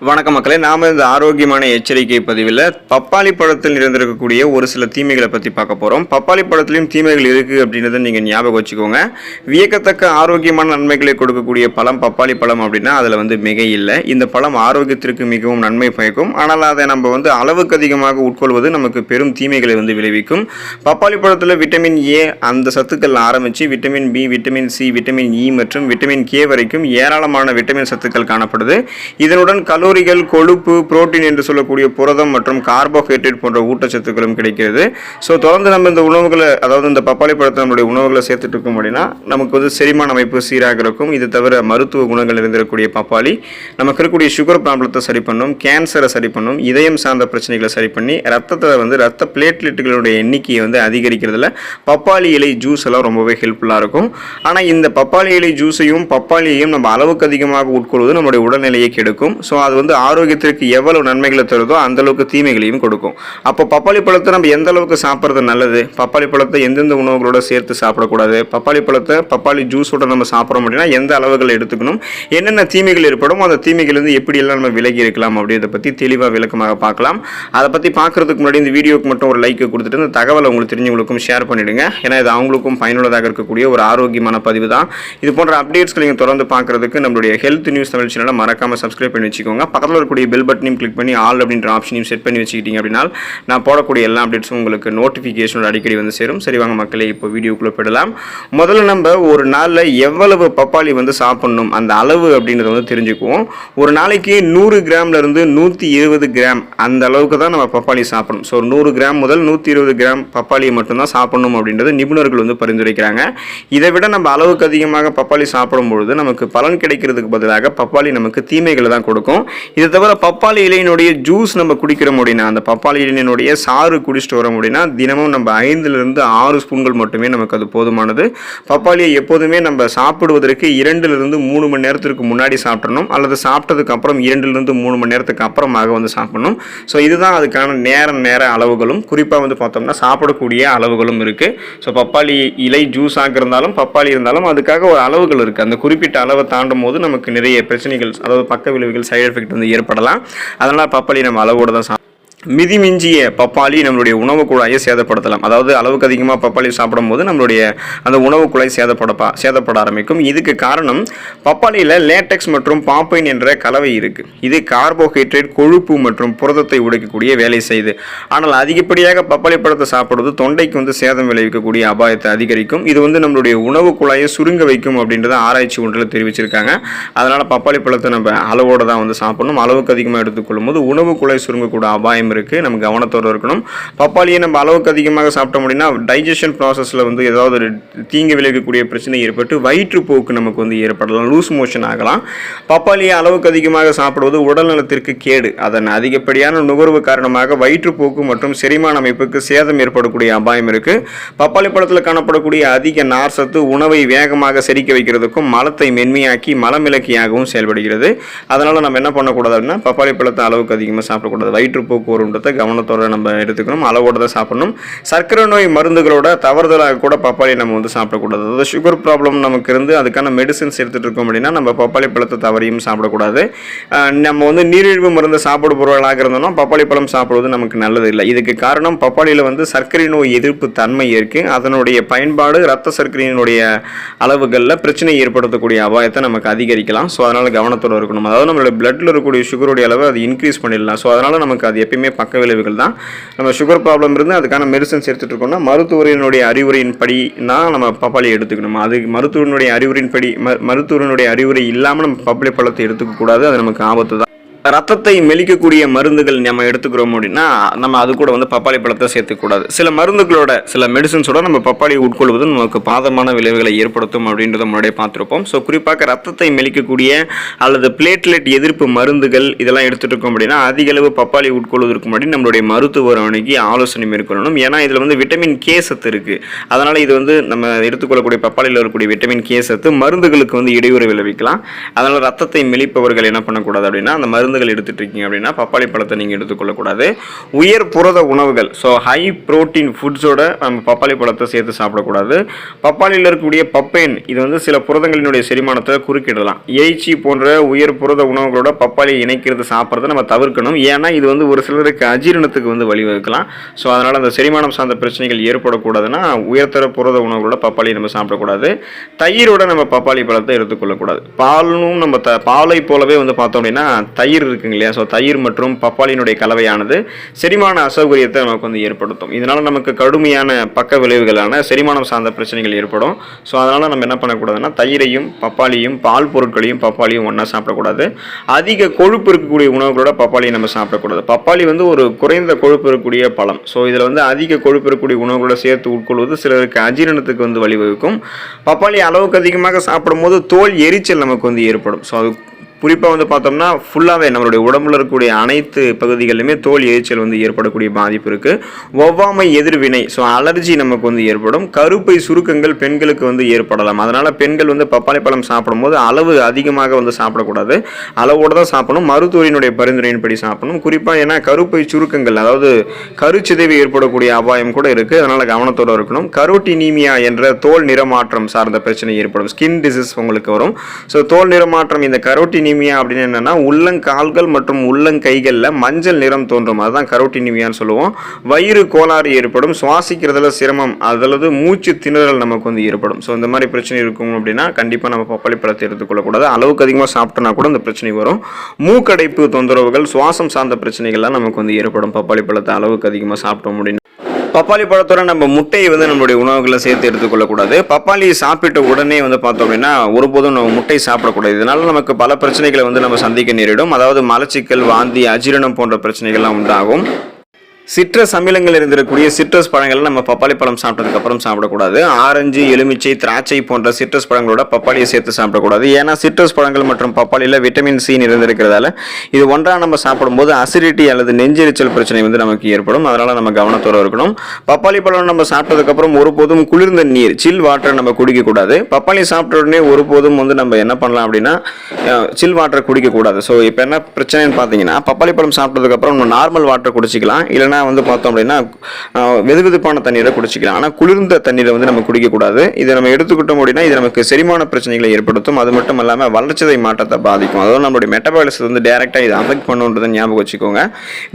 வணக்க மக்களே, நாம இந்த ஆரோக்கியமான எச்சரிக்கை பதிவில் பப்பாளி பழத்தில் நிறைந்திருக்கக்கூடிய ஒரு சில தீமைகளை பற்றி பார்க்க போகிறோம். பப்பாளி பழத்திலையும் தீமைகள் இருக்குது அப்படின்றத நீங்கள் ஞாபகம் வச்சுக்கோங்க. வியக்கத்தக்க ஆரோக்கியமான நன்மைகளை கொடுக்கக்கூடிய பழம் பப்பாளி பழம் அப்படின்னா அதில் மிகை இல்லை. இந்த பழம் ஆரோக்கியத்திற்கு மிகவும் நன்மை பயக்கும். ஆனால் அதை நம்ம அளவுக்கு அதிகமாக உட்கொள்வது நமக்கு பெரும் தீமைகளை விளைவிக்கும். பப்பாளி பழத்தில் விட்டமின் ஏ அந்த சத்துக்கள் ஆரம்பித்து vitamin B, vitamin C, vitamin E மற்றும் விட்டமின் கே வரைக்கும் ஏராளமான விட்டமின் சத்துக்கள் காணப்படுது. இதனுடன் கலோரிகள், கொழுப்பு, புரோட்டீன் என்று சொல்லக்கூடிய புரதம் மற்றும் கார்போஹைட்ரேட் போன்ற ஊட்டச்சத்துக்களும் கிடைக்கிறது. ஸோ தொடர்ந்து நம்ம இந்த உணவுகளை, அதாவது இந்த பப்பாளி பழத்தை நம்மளுடைய உணவுகளை சேர்த்துட்டு இருக்கோம் அப்படின்னா நமக்கு செரிமான அமைப்பு சீராக இருக்கும். இது தவிர மருத்துவ குணங்கள் இருந்திருக்கக்கூடிய பப்பாளி நமக்கு இருக்கக்கூடிய சுகர் ப்ராப்ளத்தை சரி பண்ணும், கேன்சரை சரி பண்ணும், இதயம் சார்ந்த பிரச்சனைகளை சரி பண்ணி ரத்தத்தை ரத்த பிளேட்லெட்டுகளுடைய எண்ணிக்கையை அதிகரிக்கிறதுல பப்பாளி இலை ஜூஸ் எல்லாம் ரொம்பவே ஹெல்ப்ஃபுல்லாக இருக்கும். ஆனால் இந்த பப்பாளி இலை ஜூஸையும் பப்பாளியையும் நம்ம அளவுக்கு அதிகமாக உட்கொள்வது நம்முடைய உடல்நிலையை கெடுக்கும். ஸோ அது ஆரோக்கியத்திற்கு எவ்வளவு நன்மைகளை தருதோ அந்த அளவுக்கு தீமைகளையும் கொடுக்கும். அப்போ பப்பாளி பழத்தை நம்ம எந்த அளவுக்கு சாப்பிட்றது நல்லது, பப்பாளி பழத்தை எந்தெந்த உணவுகளோட சேர்த்து சாப்பிடக்கூடாது, பப்பாளி பழத்தை பப்பாளி ஜூஸோட நம்ம சாப்பிட்றோம் அப்படின்னா எந்த அளவுகளை எடுத்துக்கணும், என்னென்ன தீமைகள் ஏற்படும், அந்த தீமைகள் எப்படியெல்லாம் நம்ம விலகி இருக்கலாம் அப்படின்றத பற்றி தெளிவாக விளக்கமாக பார்க்கலாம். அதை பற்றி பார்க்கறதுக்கு முன்னாடி இந்த வீடியோக்கு மட்டும் ஒரு லைக் கொடுத்துட்டு இந்த தகவலை உங்களுக்கு தெரிஞ்சவங்களுக்கும் ஷேர் பண்ணிவிடுங்க. ஏன்னா இது அவங்களுக்கும் பயனுள்ளதாக இருக்கக்கூடிய ஒரு ஆரோக்கியமான பதிவு தான். இது போன்ற அப்டேட்ஸ்களை நீங்கள் தொடர்ந்து பார்க்கறதுக்கு நம்மளுடைய ஹெல்த் நியூஸ் தமிழ் சேனலை மறக்காமல் சப்ஸ்கிரைப் பண்ணி வச்சுக்கோங்க. பக்கத்தில் இருக்கக்கூடிய பெல் பட்டனையும் கிளிக் பண்ணி ஆல் அப்படின்ற ஆப்ஷனையும் செட் பண்ணி வச்சுக்கிட்டீங்க அப்படின்னா நான் போடக்கூடிய எல்லா அப்டேட்ஸும் உங்களுக்கு நோட்டிஃபிகேஷனோட அடிக்கடி சேரும். சரி வாங்க மக்களே, இப்போ வீடியோக்குள்ளே போயிடலாம். முதல்ல நம்ம ஒரு நாளில் எவ்வளவு பப்பாளி சாப்பிடணும் அந்த அளவு அப்படின்றத தெரிஞ்சுக்குவோம். ஒரு நாளைக்கு 100 கிராம்லேருந்து 120 கிராம் அந்த அளவுக்கு தான் நம்ம பப்பாளி சாப்பிடணும். ஸோ 100 கிராம் முதல் 120 கிராம் பப்பாளியை மட்டும்தான் சாப்பிடணும் அப்படின்றது நிபுணர்கள் பரிந்துரைக்கிறாங்க. இதை விட நம்ம அளவுக்கு அதிகமாக பப்பாளி சாப்பிடும்பொழுது நமக்கு பலன் கிடைக்கிறதுக்கு பதிலாக பப்பாளி நமக்கு தீமைகளை தான் கொடுக்கும். இது தவிர பப்பாளி இலையினுடைய ஜூஸ் நம்ம குடிக்கிறோம் அப்படின்னா, அந்த பப்பாளி இலையினுடைய சாறு குடிச்சிட்டு வரோம் அப்படின்னா தினமும் நம்ம 5லிருந்து 6 ஸ்பூன்கள் மட்டுமே நமக்கு அது போதுமானது. பப்பாளியை எப்போதுமே நம்ம சாப்பிடுவதற்கு 2லிருந்து 3 மணி நேரத்திற்கு முன்னாடி சாப்பிடணும், அல்லது சாப்பிட்டதுக்கு அப்புறம் 2லிருந்து 3 மணி நேரத்துக்கு அப்புறமாக சாப்பிடணும். ஸோ இதுதான் அதுக்கான நேர அளவுகளும், குறிப்பாக பார்த்தோம்னா சாப்பிடக்கூடிய அளவுகளும் இருக்குது. ஸோ பப்பாளி இலை ஜூஸாக இருந்தாலும் பப்பாளி இருந்தாலும் அதுக்காக ஒரு அளவுகள் இருக்குது. அந்த குறிப்பிட்ட அளவை தாண்டும் போது நமக்கு நிறைய பிரச்சனைகள், அதாவது பக்க விளைவுகள், சைடு எஃபெக்ட் ஏற்படலாம். அதனால் பப்பாளி நம்ம அளவோடு தான் மிதிமிஞ்சிய பப்பாளி நம்மளுடைய உணவு குழாயை சேதப்படுத்தலாம். அதாவது அளவுக்கு அதிகமாக பப்பாளி சாப்பிடும்போது நம்மளுடைய அந்த உணவு குழாய் சேதப்பட ஆரம்பிக்கும். இதுக்கு காரணம் பப்பாளியில் லேட்டெக்ஸ் மற்றும் பாப்பைன் என்ற கலவை இருக்குது. இது கார்போஹைட்ரேட், கொழுப்பு மற்றும் புரதத்தை உடைக்கக்கூடிய வேலை செய்யுது. ஆனால் அதிகப்படியாக பப்பாளி பழத்தை சாப்பிடுவது தொண்டைக்கு சேதம் விளைவிக்கக்கூடிய அபாயத்தை அதிகரிக்கும். இது நம்மளுடைய உணவு குழாயை சுருங்க வைக்கும் அப்படின்றத ஆராய்ச்சி ஒன்றில் தெரிவிச்சிருக்காங்க. அதனால் பப்பாளி பழத்தை நம்ம அளவோடு தான் சாப்பிடணும். அளவுக்கு அதிகமாக எடுத்துக்கொள்ளும் போது உணவு குழாய் சுருங்கக்கூடிய அபாயம் இருக்கு. நம்ம கவனத்தோடு இருக்கணும். பப்பாளியை நம்ம அளவுக்கு அதிகமாக சாப்பிட்டோம் அப்படின்னா டைஜஷன் ப்ராசஸில் ஏதாவது ஒரு தீங்கு விளைவிக்கக்கூடிய பிரச்சனை ஏற்பட்டு வயிற்றுப்போக்கு நமக்கு ஏற்படலாம், லூஸ் மோஷன் ஆகலாம். பப்பாளியை அளவுக்கு அதிகமாக சாப்பிடுவது உடல் நலத்திற்கு கேடு. அதன் அதிகப்படியான நுகர்வு காரணமாக வயிற்றுப்போக்கு மற்றும் செரிமான அமைப்புக்கு சேதம் ஏற்படக்கூடிய அபாயம் இருக்கு. பப்பாளி பழத்தில் காணப்படக்கூடிய அதிக நார் சத்து உணவை வேகமாக செரிக்க வைக்கிறதுக்கும் மலத்தை மென்மையாக்கி மலமிளக்கியாகவும் செயல்படுகிறது. அதனால நம்ம என்ன பண்ணக்கூடாது அப்படின்னா பப்பாளி பழத்தை அளவுக்கு அதிகமாக சாப்பிடக்கூடாது. வயிற்றுப்போக்கு வருன்றதை கவனத்தோட நம்ம எடுத்துக்கணும், அளவோடு தான் சாப்பிடணும். சர்க்கரை நோய் மருந்துகளோட தவறுதலாக கூட பப்பாளி நம்ம சாப்பிடக்கூடாது. அதாவது சுகர் ப்ராப்ளம் நமக்கு இருந்து அதுக்கான மெடிசின்ஸ் எடுத்துகிட்டு இருக்கோம் அப்படின்னா நம்ம பப்பாளி பழத்தை தவறையும் சாப்பிடக்கூடாது. நம்ம நீரிழிவு மருந்து சாப்பிடுபவர்களாக இருந்தோம்னா பப்பாளி பழம் சாப்பிடுவது நமக்கு நல்லது இல்லை. இதுக்கு காரணம் பப்பாளியில் சர்க்கரை நோய் எதிர்ப்பு தன்மை இருக்குது. அதனுடைய பயன்பாடு ரத்த சர்க்கரையினுடைய அளவுகளில் பிரச்சனை ஏற்படுத்தக்கூடிய அபாயத்தை நமக்கு அதிகரிக்கலாம். ஸோ அதனால் கவனத்தோடு இருக்கணும். அதாவது நம்மளோட பிளட்டில் இருக்கக்கூடிய சுகருடைய அளவு அது இன்க்ரீஸ் பண்ணிடலாம். ஸோ அதனால் நமக்கு அது எப்பயுமே பக்க விளைவுகள் தான். நம்ம சுகர் ப்ராப்ளம் இருந்து அதுக்கான மெடிசன்ஸ் எடுத்துகிட்டு இருக்கோம்னா மருத்துவரினுடைய அறிவுரையின்படி தான் நம்ம பப்பாளி எடுத்துக்கணும். அது மருத்துவனுடைய அறிவுரை இல்லாமல் நம்ம பப்பாளி பழத்தை எடுத்துக்கக்கூடாது. அது நமக்கு ஆபத்து தான். ரத்தத்தை மெலிக்கக்கூடிய மருந்துகள் நம்ம எடுத்துக்கிறோம் அப்படின்னா நம்ம அது கூட பப்பாளி பழத்தை சேர்த்துக்கூடாது. சில மருந்துகளோட, சில மெடிசன்ஸோட நம்ம பப்பாளி உட்கொள்வது நமக்கு பாதமான விளைவுகளை ஏற்படுத்தும் அப்படின்றத முன்னாடியே பார்த்துருப்போம். ஸோ குறிப்பாக ரத்தத்தை மெலிக்கக்கூடிய அல்லது பிளேட்லெட் எதிர்ப்பு மருந்துகள் இதெல்லாம் எடுத்துகிட்டு இருக்கோம் அப்படின்னா அதிக அளவு பப்பாளி உட்கொள்வதற்கு முன்னாடி நம்மளுடைய மருத்துவர் அணுகி ஆலோசனை மேற்கொள்ளணும். ஏன்னா இதில் விட்டமின் கே சத்து இருக்குது. அதனால் இது நம்ம எடுத்துக்கொள்ளக்கூடிய பப்பாளியில் இருக்கக்கூடிய விட்டமின் கே சத்து மருந்துகளுக்கு இடையூறு விளைவிக்கலாம். அதனால் ரத்தத்தை மெலிப்பவர்கள் என்ன பண்ணக்கூடாது அப்படின்னா அந்த மருந்து மருந்துகள் எடுத்துகிட்டு இருக்கீங்க அப்படின்னா பப்பாளி பழத்தை நீங்கள் எடுத்துக்கொள்ளக்கூடாது. உயர் புரத உணவுகள், ஸோ ஹை ப்ரோட்டீன் ஃபுட்ஸோட நம்ம பப்பாளி பழத்தை சேர்த்து சாப்பிடக்கூடாது. பப்பாளியில் இருக்கக்கூடிய பப்பைன் இது வந்து சில புரதங்களினுடைய செரிமானத்தை குறுக்கிடலாம். இறைச்சி போன்ற உயர் புரத உணவுகளோட பப்பாளியை இணைக்கிறது சாப்பிட்றத நம்ம தவிர்க்கணும். ஏன்னா இது வந்து ஒரு சிலருக்கு அஜீரணத்துக்கு வந்து வழிவகுக்கலாம். ஸோ அதனால் அந்த செரிமானம் சார்ந்த பிரச்சனைகள் ஏற்படக்கூடாதுன்னா உயர்தர புரத உணவுகளோட பப்பாளியை நம்ம சாப்பிடக்கூடாது. தயிரோட நம்ம பப்பாளி பழத்தை எடுத்துக்கொள்ளக்கூடாது. பாலும் நம்ம பாலை போலவே வந்து பார்த்தோம் அப்படின்னா தயிர் இருக்குங்க இல்லையா, ஸோ தயிர் மற்றும் பப்பாளியினுடைய கலவையானது செரிமான அசௌகரியத்தை நமக்கு வந்து ஏற்படுத்தும். இதனால் நமக்கு கடுமையான பக்க விளைவுகளான செரிமானம் சார்ந்த பிரச்சனைகள் ஏற்படும். ஸோ அதனால் நம்ம என்ன பண்ணக்கூடாதுன்னா தயிரையும் பப்பாளியும் பால் பொருட்களையும் பப்பாளியும் ஒன்றா சாப்பிடக்கூடாது. அதிக கொழுப்பு இருக்கக்கூடிய உணவுகளோட பப்பாளியை நம்ம சாப்பிடக்கூடாது. பப்பாளி வந்து ஒரு குறைந்த கொழுப்பு இருக்கக்கூடிய பழம். ஸோ இதில் வந்து அதிக கொழுப்பு இருக்கக்கூடிய உணவுகளோட சேர்த்து உட்கொள்வது சிலருக்கு அஜீரணத்துக்கு வந்து வழிவகுக்கும். பப்பாளி அளவுக்கு அதிகமாக சாப்பிடும்போது தோல் எரிச்சல் நமக்கு வந்து ஏற்படும். ஸோ அது குறிப்பாக வந்து பார்த்தோம்னா ஃபுல்லாகவே நம்மளுடைய உடம்புல இருக்கக்கூடிய அனைத்து பகுதிகளிலுமே தோல் எரிச்சல் வந்து ஏற்படக்கூடிய பாதிப்பு இருக்குது. ஒவ்வாமை எதிர்வினை, ஸோ அலர்ஜி நமக்கு வந்து ஏற்படும். கருப்பை சுருக்கங்கள் பெண்களுக்கு வந்து ஏற்படலாம். அதனால் பெண்கள் வந்து பப்பாளி பழம் சாப்பிடும்போது அளவு அதிகமாக வந்து சாப்பிடக்கூடாது, அளவோடு தான் சாப்பிடணும். மருத்துவரினுடைய பரிந்துரையின்படி சாப்பிடணும். குறிப்பாக ஏன்னா கருப்பை சுருக்கங்கள், அதாவது கருச்சிதைவு ஏற்படக்கூடிய அபாயம் கூட இருக்குது. அதனால் கவனத்தோடு இருக்கணும். கரோட்டினீமியா என்ற தோல் நிறமாற்றம் சார்ந்த பிரச்சனை ஏற்படும். ஸ்கின் டிசீஸ் உங்களுக்கு வரும். ஸோ தோல் நிறமாற்றம், இந்த கரோட்டினீமியா அப்படின்னு என்னன்னா உள்ளங்கால்கள் மற்றும் உள்ளங்கைகளில் மஞ்சள் நிறம் தோன்றும். அதுதான் கரோட்டினீமியான்னு சொல்லுவோம். வயிறு கோளாறு ஏற்படும். சுவாசிக்கிறதுல சிரமம், அதாவது மூச்சு திணறல் நமக்கு வந்து ஏற்படும். ஸோ இந்த மாதிரி பிரச்சனை இருக்கும் அப்படின்னா கண்டிப்பாக நம்ம பப்பாளி பழத்தை எடுத்துக்கொள்ளக்கூடாது. அளவுக்கு அதிகமாக சாப்பிட்டோன்னா கூட இந்த பிரச்சனை வரும். மூக்கடைப்பு தொந்தரவுகள், சுவாசம் சார்ந்த பிரச்சனைகள்லாம் நமக்கு வந்து ஏற்படும் பப்பாளி பழத்தை அளவுக்கு அதிகமாக சாப்பிட்டோம் அப்படின்னு. பப்பாளி பழத்தோட நம்ம முட்டையை வந்து நம்மளுடைய உணவுகளை சேர்த்து எடுத்துக்கொள்ளக்கூடாது. பப்பாளி சாப்பிட்ட உடனே வந்து பார்த்தோம் அப்படின்னா ஒருபோதும் நம்ம முட்டை சாப்பிடக்கூடாது. இதனால நமக்கு பல பிரச்சனைகளை வந்து நம்ம சந்திக்க நேரிடும். அதாவது மலச்சிக்கல், வாந்தி, அஜீரணம் போன்ற பிரச்சனைகள்லாம் உண்டாகும். சிட்ரஸ் அமிலங்கள் இருந்திருக்கக்கூடிய சிட்ரஸ் பழங்கள் நம்ம பப்பாளி பழம் சாப்பிட்டதுக்கு அப்புறம் சாப்பிடக்கூடாது. ஆரஞ்சு, எலுமிச்சை, திராட்சை போன்ற சிட்ரஸ் பழங்களோட பப்பாளியை சேர்த்து சாப்பிடக்கூடாது. ஏன்னா சிட்ரஸ் பழங்கள் மற்றும் பப்பாளியில் விட்டமின் சி இருந்திருக்கிறதால இது ஒன்றாக நம்ம சாப்பிடும்போது அசிடிட்டி அல்லது நெஞ்செரிச்சல் பிரச்சனை வந்து நமக்கு ஏற்படும். அதனால நம்ம கவனத்தோடு இருக்கணும். பப்பாளி பழம் நம்ம சாப்பிட்டதுக்கு அப்புறம் ஒருபோதும் குளிர்ந்த நீர், சில் வாட்டர் நம்ம குடிக்கக்கூடாது. பப்பாளி சாப்பிட்ட உடனே ஒருபோதும் வந்து நம்ம என்ன பண்ணலாம் அப்படின்னா சில் வாட்டர் குடிக்கக்கூடாது. ஸோ இப்போ என்ன பிரச்சனைன்னு பார்த்தீங்கன்னா பப்பாளி பழம் சாப்பிட்டதுக்கு அப்புறம் நம்ம நார்மல் வாட்டர் குடிச்சிக்கலாம். இல்லைன்னா வந்து பார்த்தோம் அப்படின்னா வெதுவெதுப்பான தண்ணீரை குடிச்சிக்கலாம். ஆனால் குளிர்ந்த தண்ணீரை வந்து நம்ம குடிக்கக்கூடாது. இதை நம்ம எடுத்துக்கிட்டோம் அப்படின்னா இது நமக்கு செரிமான பிரச்சனைகளை ஏற்படுத்தும். அது மட்டும் இல்லாமல் வளர்ச்சிதை மாற்றத்தை பாதிக்கும். அதாவது நம்மளுடைய மெட்டபாலிசத்தை வந்து டைரெக்டாக இதை அஃபெக்ட் பண்ணுன்றதை ஞாபகம் வச்சுக்கோங்க.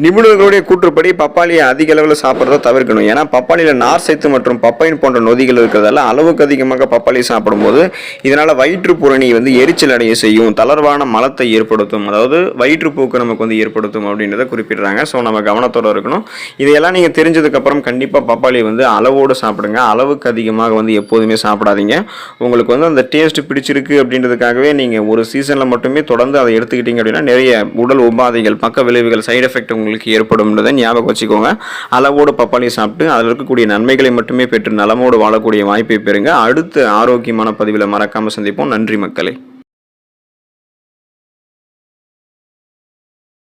நிபுணர்களுடைய கூற்றுப்படி பப்பாளியை அதிக அளவில் சாப்பிட்றத தவிர்க்கணும். ஏன்னா பப்பாளியில் நார் சத்து மற்றும் பப்பைன் போன்ற நொதிகள் இருக்கிறதால அளவுக்கு அதிகமாக பப்பாளி சாப்பிடும்போது இதனால் வயிற்றுப்புரணி வந்து எரிச்சல் அடைய செய்யும், தளர்வான மலத்தை ஏற்படுத்தும், அதாவது வயிற்றுப்போக்கு நமக்கு வந்து ஏற்படுத்தும் அப்படின்றத குறிப்பிடுறாங்க. ஸோ நம்ம கவனத்தோடு இருக்கணும். இதையெல்லாம் நீங்கள் தெரிஞ்சதுக்கப்புறம் கண்டிப்பாக பப்பாளி வந்து அளவோடு சாப்பிடுங்க. அளவுக்கு அதிகமாக வந்து எப்போதுமே சாப்பிடாதீங்க. உங்களுக்கு வந்து அந்த டேஸ்ட் பிடிச்சிருக்கு அப்படின்றதுக்காகவே நீங்கள் ஒரு சீசனில் மட்டுமே தொடர்ந்து அதை எடுத்துக்கிட்டீங்க அப்படின்னா நிறைய உடல் உபாதைகள், பக்க விளைவுகள், சைடு எஃபெக்ட் உங்களுக்கு ஏற்படும்ன்றதை ஞாபகம் வச்சுக்கோங்க. அளவோடு பப்பாளி சாப்பிட்டு அதில் இருக்கக்கூடிய நன்மைகளை மட்டுமே பெற்று நலமோடு வாழக்கூடிய வாய்ப்பை பெறுங்க. அடுத்த ஆரோக்கியமான பதிவில் மறக்காமல் சந்திப்போம். நன்றி மக்களே.